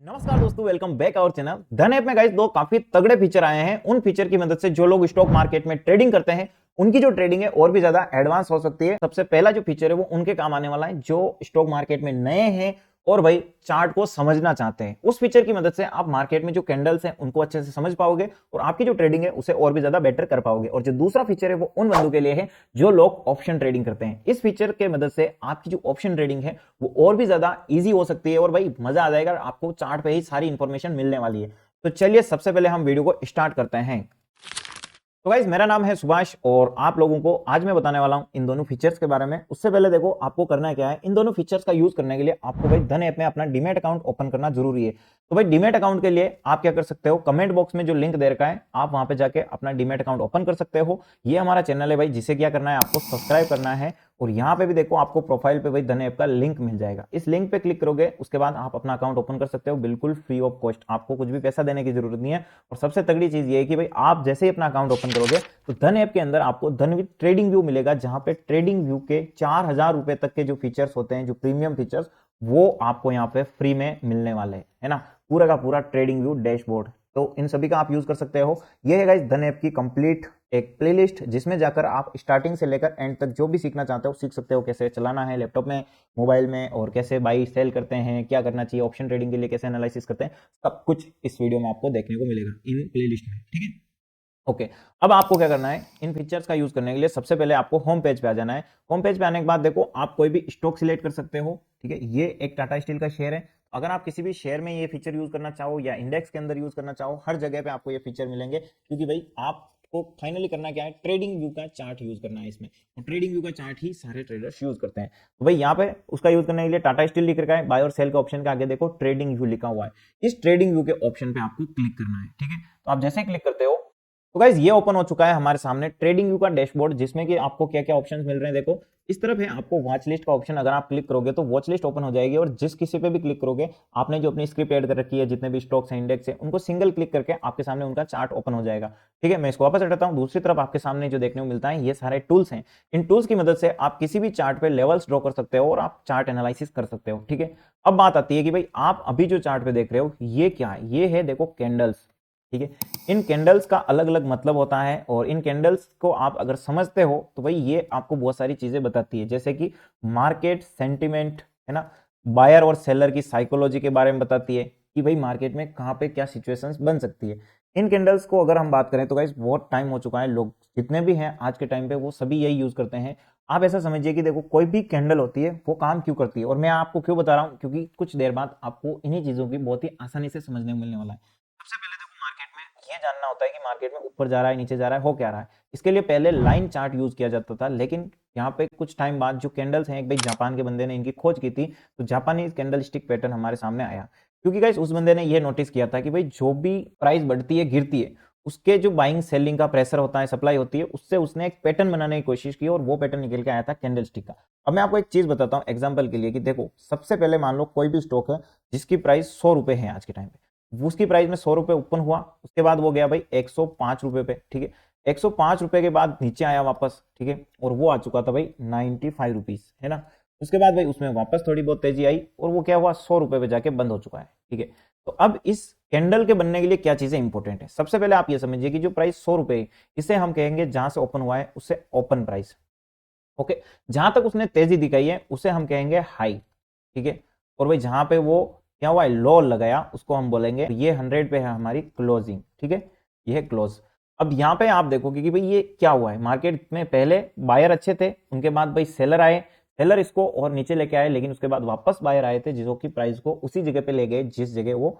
नमस्कार दोस्तों, welcome back our channel धन ऐप में। गाइस दो काफी तगड़े फीचर आए हैं। उन फीचर की मदद से जो लोग स्टॉक मार्केट में ट्रेडिंग करते हैं उनकी जो ट्रेडिंग है और भी ज्यादा एडवांस हो सकती है। सबसे पहला जो फीचर है वो उनके काम आने वाला है जो स्टॉक मार्केट में नए हैं और भाई चार्ट को समझना चाहते हैं। उस फीचर की मदद से आप मार्केट में जो कैंडल्स हैं उनको अच्छे से समझ पाओगे और आपकी जो ट्रेडिंग है उसे और भी ज्यादा बेटर कर पाओगे। और जो दूसरा फीचर है वो उन बंदों के लिए है जो लोग ऑप्शन ट्रेडिंग करते हैं। इस फीचर के मदद से आपकी जो ऑप्शन ट्रेडिंग है वो और भी ज्यादा इजी हो सकती है और भाई मजा आ जाएगा। आपको चार्ट पे ही सारी इंफॉर्मेशन मिलने वाली है। तो चलिए सबसे पहले हम वीडियो को स्टार्ट करते हैं। तो गाइस मेरा नाम है सुभाष और आप लोगों को आज मैं बताने वाला हूं इन दोनों फीचर्स के बारे में। उससे पहले देखो आपको करना क्या है। इन दोनों फीचर्स का यूज करने के लिए आपको भाई धन ऐप में अपना डीमैट अकाउंट ओपन करना जरूरी है। तो भाई डीमैट अकाउंट के लिए आप क्या कर सकते हो, कमेंट बॉक्स में जो लिंक दे रखा है आप वहां पे जाके अपना डीमैट अकाउंट ओपन कर सकते हो। ये हमारा चैनल है भाई, जिसे क्या करना है आपको सब्सक्राइब करना है और यहाँ पे भी देखो आपको प्रोफाइल पे भाई धन ऐप का लिंक मिल जाएगा। इस लिंक पे क्लिक करोगे उसके बाद आप अपना अकाउंट ओपन कर सकते हो बिल्कुल फ्री ऑफ कॉस्ट। आपको कुछ भी पैसा देने की जरूरत नहीं है। और सबसे तगड़ी चीज ये है कि भाई आप जैसे ही अपना अकाउंट ओपन करोगे तो धन ऐप के अंदर आपको धन विद ट्रेडिंग व्यू मिलेगा, जहां पे ट्रेडिंग व्यू के 4000 रुपए तक के जो फीचर्स होते हैं, जो प्रीमियम फीचर्स, वो आपको यहाँ पे फ्री में मिलने वाले हैं, है ना। पूरा का पूरा ट्रेडिंग व्यू डैशबोर्ड, तो इन सभी का आप यूज कर सकते हो। ये है गाइस धन ऐप की कंप्लीट एक प्लेलिस्ट जिसमें जाकर आप स्टार्टिंग से लेकर एंड तक जो भी सीखना चाहते हो सीख सकते हो। कैसे चलाना है लैपटॉप में, मोबाइल में, और कैसे बाई सेल करते हैं, क्या करना चाहिए ऑप्शन ट्रेडिंग के लिए, कैसे एनालिसिस करते हैं, सब कुछ इस वीडियो में आपको देखने को मिलेगा इन प्लेलिस्ट में, ठीक है। ओके अब आपको क्या करना है, इन फीचर्स का यूज करने के लिए सबसे पहले आपको होम पेज पे आ जाना है। होम पेज पे आने के बाद देखो आप कोई भी स्टॉक सिलेक्ट कर सकते हो, ठीक है। ये एक टाटा स्टील का शेयर है। अगर आप किसी भी शेयर में ये फीचर यूज करना चाहो या इंडेक्स के अंदर यूज करना चाहो, हर जगह पे आपको ये फीचर मिलेंगे, क्योंकि भाई आपको फाइनली करना क्या है, ट्रेडिंग व्यू का चार्ट यूज करना है इसमें। और ट्रेडिंग व्यू का चार्ट ही सारे ट्रेडर्स यूज करते हैं। तो भाई यहाँ पे उसका यूज करने के लिए टाटा स्टील लिख रखा है, बाय और सेल के ऑप्शन के आगे देखो ट्रेडिंग व्यू लिखा हुआ है। इस ट्रेडिंग व्यू के ऑप्शन पे आपको क्लिक करना है, ठीक है। तो आप जैसे क्लिक करते हो तो गाइज ये ओपन हो चुका है हमारे सामने ट्रेडिंग व्यू का डैशबोर्ड, जिसमें कि आपको क्या क्या ऑप्शंस मिल रहे हैं। देखो इस तरफ है आपको वॉच लिस्ट का ऑप्शन। अगर आप क्लिक करोगे तो वॉच लिस्ट ओपन हो जाएगी और जिस किसी पे भी क्लिक करोगे, आपने जो अपनी स्क्रिप्ट ऐड कर रखी है, जितने भी स्टॉक्स हैं, इंडेक्स है, उनको सिंगल क्लिक करके आपके सामने उनका चार्ट ओपन हो जाएगा, ठीक है। मैं इसको वापस हटाता हूं। दूसरी तरफ आपके सामने जो देखने को मिलता है ये सारे टूल्स हैं। इन टूल्स की मदद से आप किसी भी चार्ट पे लेवल्स ड्रॉ कर सकते हो और आप चार्ट एनालिसिस कर सकते हो, ठीक है। अब बात आती है कि भाई आप अभी जो चार्ट पे देख रहे हो ये क्या है। ये है देखो कैंडल्स, ठीक है। इन कैंडल्स का अलग अलग मतलब होता है और इन कैंडल्स को आप अगर समझते हो तो भाई ये आपको बहुत सारी चीजें बताती है, जैसे कि मार्केट सेंटिमेंट, है ना, बायर और सेलर की साइकोलॉजी के बारे में बताती है कि भाई मार्केट में कहाँ पे क्या सिचुएशंस बन सकती है। इन कैंडल्स को अगर हम बात करें तो गाइस बहुत टाइम हो चुका है, लोग जितने भी हैं आज के टाइम पे वो सभी यही यूज करते हैं। आप ऐसा समझिए कि देखो कोई भी कैंडल होती है वो काम क्यों करती है, और मैं आपको क्यों बता रहा हूँ, क्योंकि कुछ देर बाद आपको इन्हीं चीजों की बहुत ही आसानी से समझने को मिलने वाला है। सबसे पहले देखो मार्केट में ये जानना होता है कि मार्केट में ऊपर जा रहा है, नीचे जा रहा है, हो क्या रहा है। इसके लिए पहले लाइन चार्ट यूज किया जाता था, लेकिन यहाँ पे कुछ टाइम बाद जो कैंडल्स हैं, एक भाई जापान के बंदे ने इनकी खोज की थी, तो जापानी कैंडल स्टिक पैटर्न हमारे सामने आया। क्योंकि गाइस उस बंदे ने ये नोटिस किया था कि भाई जो भी प्राइस बढ़ती है गिरती है, उसके जो बाइंग सेलिंग का प्रेशर होता है, सप्लाई होती है, उससे उसने एक पैटर्न बनाने की कोशिश की और वो पैटर्न निकल के आया था कैंडल स्टिक का। अब मैं आपको एक चीज बताता हूँ एग्जाम्पल के लिए कि देखो सबसे पहले मान लो कोई भी स्टॉक है जिसकी प्राइस 100 रुपए है आज के टाइम पे, उसकी प्राइस में 100 रुपए ओपन हुआ, उसके बाद वो गया भाई 105 रुपए पे, ठीक है। 105 रुपए के बाद नीचे आया वापस, ठीक है, और वो आ चुका था भाई 95 रुपीज, है ना। उसके बाद भाई उसमें वापस थोड़ी बहुत तेजी आई और वो क्या हुआ 100 रुपए पे जाके बंद हो चुका है, ठीक है। तो अब इस कैंडल के बनने के लिए क्या चीजें इंपॉर्टेंट है, सबसे पहले आप ये समझिए कि जो प्राइस 100 रुपए, इसे हम कहेंगे जहां से ओपन हुआ है उसे ओपन प्राइस, ओके। जहां तक उसने तेजी दिखाई है उसे हम कहेंगे हाई, ठीक है। और भाई जहां पे वो क्या हुआ है लो लगाया उसको हम बोलेंगे, ये 100 पे है हमारी क्लोजिंग, ठीक है, ये है क्लोज। अब यहाँ पे आप देखोगे कि भाई ये क्या हुआ है, मार्केट में पहले बायर अच्छे थे, उनके बाद भाई सेलर आए, सेलर इसको और नीचे लेके आए, लेकिन उसके बाद वापस बायर आए थे जिसको की प्राइस को उसी जगह पे ले गए जिस जगह वो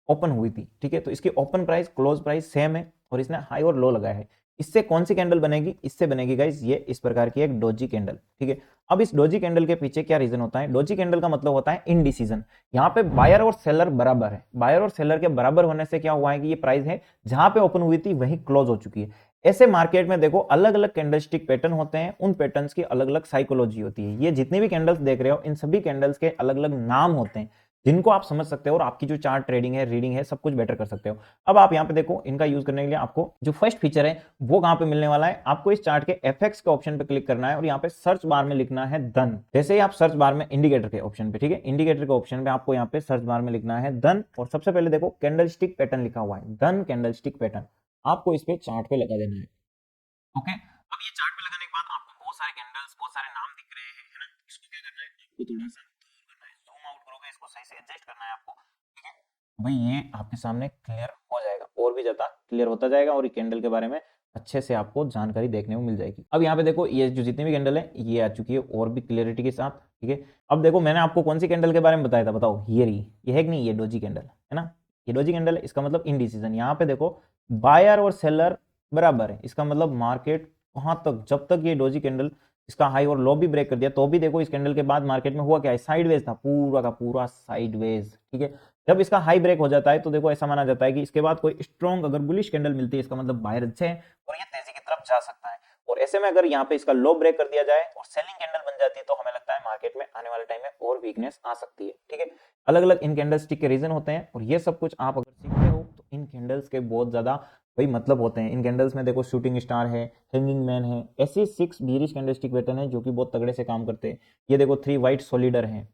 ओपन हुई थी, ठीक है। तो इसकी open price close price same है और इसने हाई और लो लगाया है। इससे कौन सी कैंडल बनेगी, इससे बनेगी गाइस ये इस प्रकार की एक डोजी कैंडल, ठीक है। अब इस डोजी कैंडल के पीछे क्या रीजन होता है, डोजी कैंडल का मतलब होता है इनडिसीजन। यहाँ पे बायर और सेलर बराबर है, बायर और सेलर के बराबर होने से क्या हुआ है कि ये प्राइस है जहां पे ओपन हुई थी वहीं क्लोज हो चुकी है। ऐसे मार्केट में देखो अलग अलग कैंडलस्टिक पैटर्न होते हैं, उन पैटर्न्स की अलग अलग साइकोलॉजी होती है। ये जितने भी कैंडल्स देख रहे हो इन सभी कैंडल्स के अलग अलग नाम होते हैं। जिनको आप समझ सकते हो और आपकी जो चार्ट ट्रेडिंग है, रीडिंग है, सब कुछ बेटर कर सकते हो। अब आप यहाँ पे देखो, इनका यूज करने के लिए आपको जो फर्स्ट फीचर है वो कहां पे मिलने वाला है, आपको इस चार्ट के एफएक्स के ऑप्शन पे क्लिक करना है और यहाँ पे सर्च बार में लिखना है धन। जैसे ही आप सर्च बार में इंडिकेटर के ऑप्शन पे, ठीक है, इंडिकेटर के ऑप्शन पे आपको यहाँ पे सर्च बार में लिखना है धन, और सबसे पहले देखो कैंडलस्टिक पैटर्न लिखा हुआ है, धन कैंडलस्टिक पैटर्न, आपको इस पे चार्ट पे लगा देना है। ओके, अब ये चार्ट पे लगाने के बाद आपको बहुत सारे कैंडल्स, बहुत सारे नाम दिख रहे हैं, है ना, इसको क्या करना है, आपको थोड़ा सा दूर करना है, जूम आउट करोगे, इसको सही से एडजस्ट करना है आपको, ठीक है भाई, ये आपके सामने क्लियर हो जाएगा, और भी ज्यादा क्लियर होता जाएगा, और ये कैंडल के बारे में अच्छे से आपको जानकारी देखने को मिल जाएगी। अब यहाँ पे देखो, ये जो जितनी भी कैंडल है ये आ चुकी है और भी क्लियरिटी के साथ, ठीक है। अब देखो, मैंने आपको कौन सी कैंडल के बारे में बताया था, बताओ, ये रही, ये है कि नहीं, ये डोजी कैंडल है ना, ये डोजी कैंडल है, इसका मतलब इनडिसीजन। यहाँ पे देखो बायर और सेलर बराबर है, इसका मतलब मार्केट वहां तक, जब तक ये डोजी कैंडल इसका हाई और लो भी ब्रेक कर दिया, तो भी देखो इस कैंडल के बाद मार्केट में हुआ क्या है, साइडवेज था, पूरा का पूरा साइडवेज, ठीक है। जब इसका हाई ब्रेक हो जाता है तो देखो ऐसा माना जाता है कि इसके बाद कोई स्ट्रॉन्ग अगर बुलिश कैंडल मिलती है, इसका मतलब बायर अच्छे हैं और ये तेजी की तरफ जा सकता है। और ऐसे में अगर यहाँ पे इसका लो ब्रेक कर दिया जाए और सेलिंग कैंडल बन जाती है, तो हमें लगता है मार्केट में आने वाले टाइम में और वीकनेस आ सकती है, ठीक है। अलग अलग इन कैंडलस्टिक के रीजन होते हैं, और ये सब कुछ आप अगर सीखते हो तो इन कैंडल्स के बहुत ज्यादा भाई मतलब होते हैं। इन कैंडल्स में देखो शूटिंग स्टार है, हैंगिंग मैन है, ऐसे 6 बीरिश कैंडलस्टिक पैटर्न है जो कि बहुत तगड़े से काम करते हैं। ये देखो 3 वाइट सॉलिडर हैं,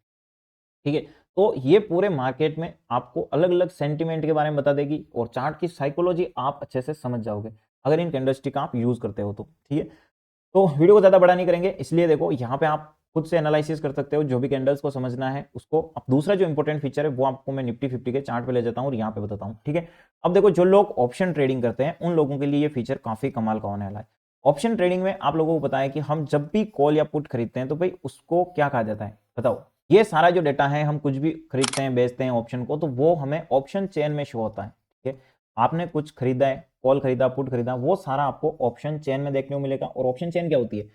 ठीक है। तो ये पूरे मार्केट में आपको अलग अलग सेंटीमेंट के बारे में बता देगी, और चार्ट की साइकोलॉजी आप अच्छे से समझ जाओगे अगर इन कैंडलस्टिक आप यूज करते हो तो, ठीक है। तो वीडियो को ज्यादा बड़ा नहीं करेंगे, इसलिए देखो यहाँ पे आप खुद से एनालिसिस कर सकते हो, जो भी कैंडल्स को समझना है उसको। अब दूसरा जो इंपॉर्टेंट फीचर है वो आपको मैं निफ्टी 50 के चार्ट पे ले जाता हूँ और यहाँ पे बताता हूँ, ठीक है। अब देखो, जो लोग ऑप्शन ट्रेडिंग करते हैं उन लोगों के लिए ये फीचर काफी कमाल का होने वाला है। ऑप्शन ट्रेडिंग में आप लोगों को पता है कि हम जब भी कॉल या पुट खरीदते हैं तो भाई उसको क्या कहा जाता है, बताओ। ये सारा जो डेटा है, हम कुछ भी खरीदते हैं बेचते हैं ऑप्शन को, तो वो हमें ऑप्शन चेन में शो होता है, ठीक है। आपने कुछ खरीदा है, कॉल खरीदा, पुट खरीदा, वो सारा आपको ऑप्शन चेन में देखने को मिलेगा। और ऑप्शन चेन क्या होती है,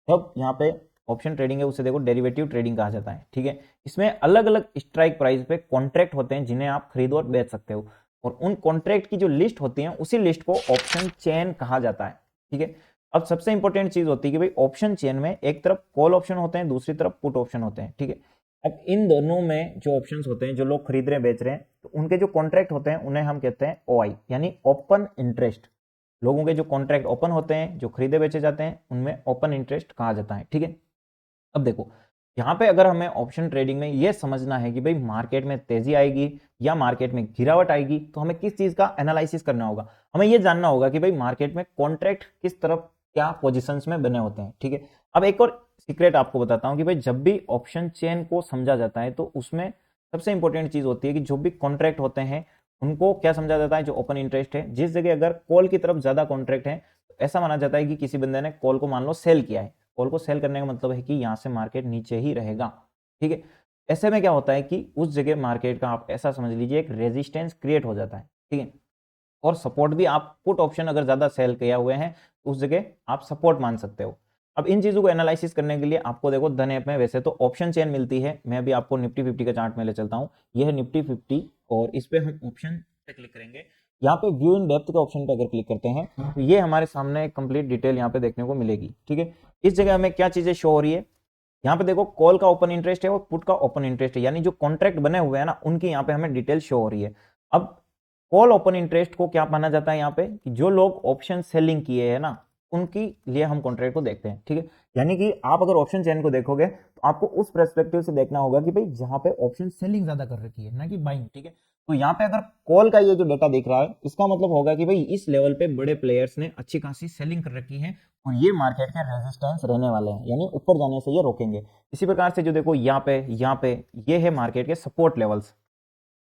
अब यहाँ पे ऑप्शन ट्रेडिंग है, उसे देखो डेरिवेटिव ट्रेडिंग कहा जाता है, ठीक है। इसमें अलग अलग स्ट्राइक प्राइस पे कॉन्ट्रैक्ट होते हैं जिन्हें आप खरीदो और बेच सकते हो, और उन कॉन्ट्रैक्ट की जो लिस्ट होती है उसी लिस्ट को ऑप्शन चेन कहा जाता है, ठीक है। अब सबसे इंपॉर्टेंट चीज होती है कि भाई ऑप्शन चेन में एक तरफ कॉल ऑप्शन होते हैं, दूसरी तरफ पुट ऑप्शन होते हैं, ठीक है। अब इन दोनों में जो ऑप्शंस होते हैं, जो लोग खरीद रहे हैं बेच रहे हैं, तो उनके जो कॉन्ट्रैक्ट होते हैं उन्हें हम कहते हैं ओआई, यानी ओपन इंटरेस्ट। लोगों के जो कॉन्ट्रैक्ट ओपन होते हैं, जो खरीदे बेचे जाते हैं, उनमें ओपन इंटरेस्ट कहा जाता है, ठीक है। अब देखो, यहाँ पे अगर हमें ऑप्शन ट्रेडिंग में ये समझना है कि भाई मार्केट में तेजी आएगी या मार्केट में गिरावट आएगी, तो हमें किस चीज का एनालिसिस करना होगा, हमें ये जानना होगा कि भाई मार्केट में कॉन्ट्रैक्ट किस तरफ क्या पोजीशंस में बने होते हैं, ठीक है। अब एक और सीक्रेट आपको बताता हूं कि भाई जब भी ऑप्शन चेन को समझा जाता है तो उसमें सबसे इंपॉर्टेंट चीज होती है कि जो भी कॉन्ट्रैक्ट होते हैं उनको क्या समझा जाता है, जो ओपन इंटरेस्ट है। जिस जगह अगर कॉल की तरफ ज्यादा कॉन्ट्रैक्ट है, तो ऐसा माना जाता है कि किसी बंदे ने कॉल को मान लो सेल किया है। कॉल को सेल करने का मतलब है कि यहां से मार्केट नीचे ही रहेगा, ठीक है। ऐसे में क्या होता है कि उस जगह मार्केट का आप ऐसा समझ लीजिए एक रेजिस्टेंस क्रिएट हो जाता है, ठीक है। और सपोर्ट भी, आप पुट ऑप्शन अगर ज्यादा सेल किया हुए हैं तो उस जगह आप सपोर्ट मान सकते हो। अब इन चीजों को एनालिसिस करने के लिए आपको देखो धन ऐप में वैसे तो ऑप्शन चेन मिलती है, मैं अभी आपको निफ्टी 50 का चार्ट में ले चलता हूं। यह है निफ्टी 50 और इस पे हम ऑप्शन पे क्लिक करेंगे। यहाँ पे व्यू इन डेप्थ के ऑप्शन पे अगर क्लिक करते हैं तो ये हमारे सामने कंप्लीट डिटेल यहाँ पे देखने को मिलेगी, ठीक है। इस जगह हमें क्या चीजें शो हो रही है, यहाँ पे देखो कॉल का ओपन इंटरेस्ट है और पुट का ओपन इंटरेस्ट है, यानी जो कॉन्ट्रैक्ट बने हुए हैं ना उनकी यहाँ पे हमें डिटेल शो हो रही है। अब कॉल ओपन इंटरेस्ट को क्या माना जाता है यहाँ पे, कि जो लोग ऑप्शन सेलिंग किए हैं ना उनकी लिए हम कॉन्ट्रैक्ट को देखते हैं, ठीक है। यानी कि आप अगर ऑप्शन चेन को देखोगे तो आपको उस पर्सपेक्टिव से देखना होगा कि भाई जहां पे ऑप्शन सेलिंग ज्यादा कर रखी है ना कि बाइंग, ठीक है। तो यहाँ पे अगर कॉल का ये जो डेटा दिख रहा है, इसका मतलब होगा कि भाई इस लेवल पे बड़े प्लेयर्स ने अच्छी खासी सेलिंग कर रखी है और ये मार्केट के रेजिस्टेंस रहने वाले हैं, यानी ऊपर जाने से ये रोकेंगे। इसी प्रकार से जो देखो यहाँ पे ये है मार्केट के सपोर्ट लेवल्स,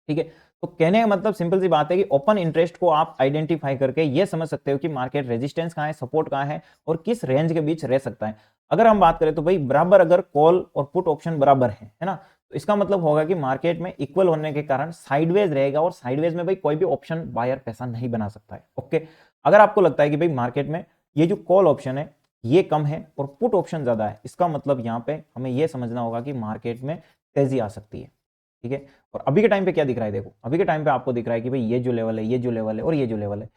ठीक है। तो कहने का मतलब सिंपल सी बात है कि ओपन इंटरेस्ट को आप आइडेंटिफाई करके ये समझ सकते हो कि मार्केट रेजिस्टेंस कहाँ है, सपोर्ट कहाँ है और किस रेंज के बीच रह सकता है। अगर हम बात करें तो भाई बराबर अगर कॉल और पुट ऑप्शन बराबर है ना, तो इसका मतलब होगा कि मार्केट में इक्वल होने के कारण साइडवेज रहेगा और साइडवेज में भाई कोई भी ऑप्शन बायर पैसा नहीं बना सकता है, ओके। अगर आपको लगता है कि भाई मार्केट में ये जो कॉल ऑप्शन है ये कम है और पुट ऑप्शन ज्यादा है, इसका मतलब यहाँ पे हमें यह समझना होगा कि मार्केट में तेजी आ सकती है, ठीक है। और अभी के टाइम पे क्या दिख रहा है, देखो अभी के टाइम पे आपको दिख रहा है कि भाई ये जो लेवल है, ये जो लेवल है और ये जो लेवल है,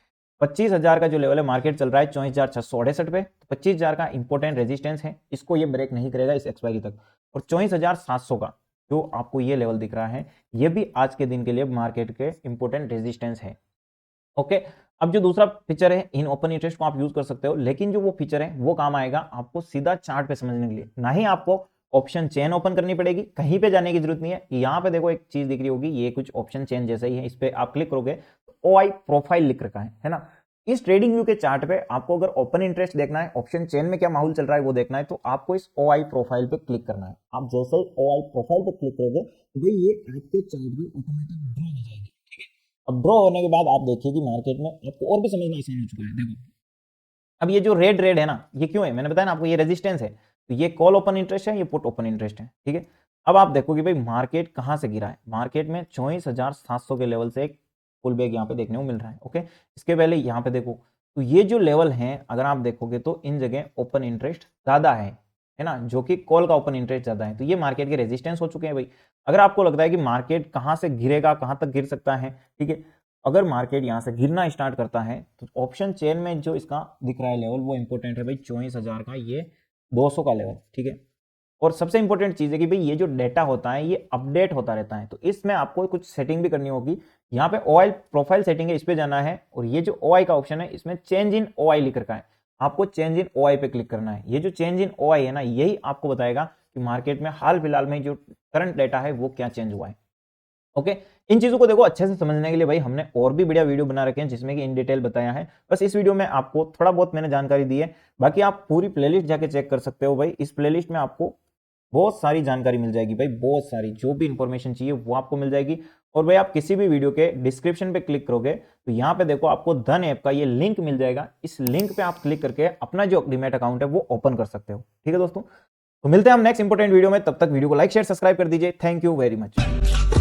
25,000 का जो लेवल है मार्केट चल रहा है 24,668 पे, तो 25,000 का इंपॉर्टेंट रेजिस्टेंस है, इसको ये ब्रेक नहीं करेगा इस एक्सपायरी तक। और 24,700 का जो आपको ये लेवल दिख रहा है, ये भी आज के दिन के लिए मार्केट के इंपॉर्टेंट रेजिस्टेंस है। ओके, अब जो दूसरा फीचर है इन ओपन इंटरेस्ट को आप यूज कर सकते हो, लेकिन जो वो फीचर है वो काम आएगा आपको सीधा चार्ट पे समझने के लिए, ना ही आपको ऑप्शन चेन ओपन करनी पड़ेगी, कहीं पे जाने की जरूरत नहीं है। यहाँ पे देखो एक चीज दिख रही होगी, ये कुछ ऑप्शन चेन जैसा ही है, इस पे आप क्लिक करोगे तो OI प्रोफाइल लिख रखा है ना। इस ट्रेडिंग व्यू के चार्ट पे आपको अगर ओपन इंटरेस्ट देखना है, ऑप्शन चेन में क्या माहौल चल रहा है वो देखना है, तो आपको इस OI प्रोफाइल पे क्लिक करना है। आप जैसे ही OI प्रोफाइल पे क्लिक करोगे तो ये आपके चार्ट में ऑटोमेटिक ड्रॉ हो जाएगी। अब ड्रॉ होने के बाद आप देखिए कि मार्केट में आपको और भी समझना आसान हो चुका है। देखो अब ये जो रेड रेड है ना, ये क्यों है, मैंने बताया ना आपको, ये रेजिस्टेंस है। तो ये कॉल ओपन इंटरेस्ट है, ये पुट ओपन इंटरेस्ट है, ठीक है। अब आप देखो कि भाई मार्केट कहां से गिरा है, मार्केट में 24,700 के लेवल से एक पुल बैक यहाँ पे देखने को मिल रहा है। ओके, इसके पहले यहाँ पे देखो, तो ये जो लेवल है अगर आप देखोगे तो इन जगह ओपन इंटरेस्ट ज्यादा है ना, जो कि कॉल का ओपन इंटरेस्ट ज्यादा है। तो ये मार्केट के रेजिस्टेंस हो चुके हैं भाई। अगर आपको लगता है कि मार्केट कहां से गिरेगा, कहां तक गिर सकता है, ठीक है, अगर मार्केट यहां से गिरना स्टार्ट करता है तो ऑप्शन चेन में जो इसका दिख रहा है लेवल वो इंपॉर्टेंट है भाई, 24,000 का ये 200 का लेवल, ठीक है। और सबसे इंपॉर्टेंट चीज है कि भाई ये जो डेटा होता है ये अपडेट होता रहता है, तो इसमें आपको कुछ सेटिंग भी करनी होगी। यहाँ पे OI प्रोफाइल सेटिंग है, इस पे जाना है, और ये जो OI का ऑप्शन है इसमें चेंज इन OI लिख रखा है, आपको चेंज इन OI पे क्लिक करना है। ये जो चेंज इन OI है ना, यही आपको बताएगा कि मार्केट में हाल फिलहाल में जो करंट डेटा है वो क्या चेंज हुआ है। ओके, इन चीजों को देखो अच्छे से समझने के लिए भाई हमने और भी बढ़िया वीडियो बना रखे हैं जिसमें कि इन डिटेल बताया है। बस इस वीडियो में आपको थोड़ा बहुत मैंने जानकारी दी है, बाकी आप पूरी प्लेलिस्ट जाके चेक कर सकते हो भाई। इस प्लेलिस्ट में आपको बहुत सारी जानकारी मिल जाएगी भाई, बहुत सारी, जो भी इंफॉर्मेशन चाहिए वो आपको मिल जाएगी। और भाई आप किसी भी वीडियो के डिस्क्रिप्शन पे क्लिक करोगे तो यहाँ पे देखो आपको धन ऐप का ये लिंक मिल जाएगा, इस लिंक पे आप क्लिक करके अपना जो डीमैट अकाउंट है वो ओपन कर सकते हो, ठीक है दोस्तों। तो मिलते हैं हम नेक्स्ट इंपॉर्टेंट वीडियो में, तब तक वीडियो को लाइक शेयर सब्सक्राइब कर दीजिए। Thank you very much.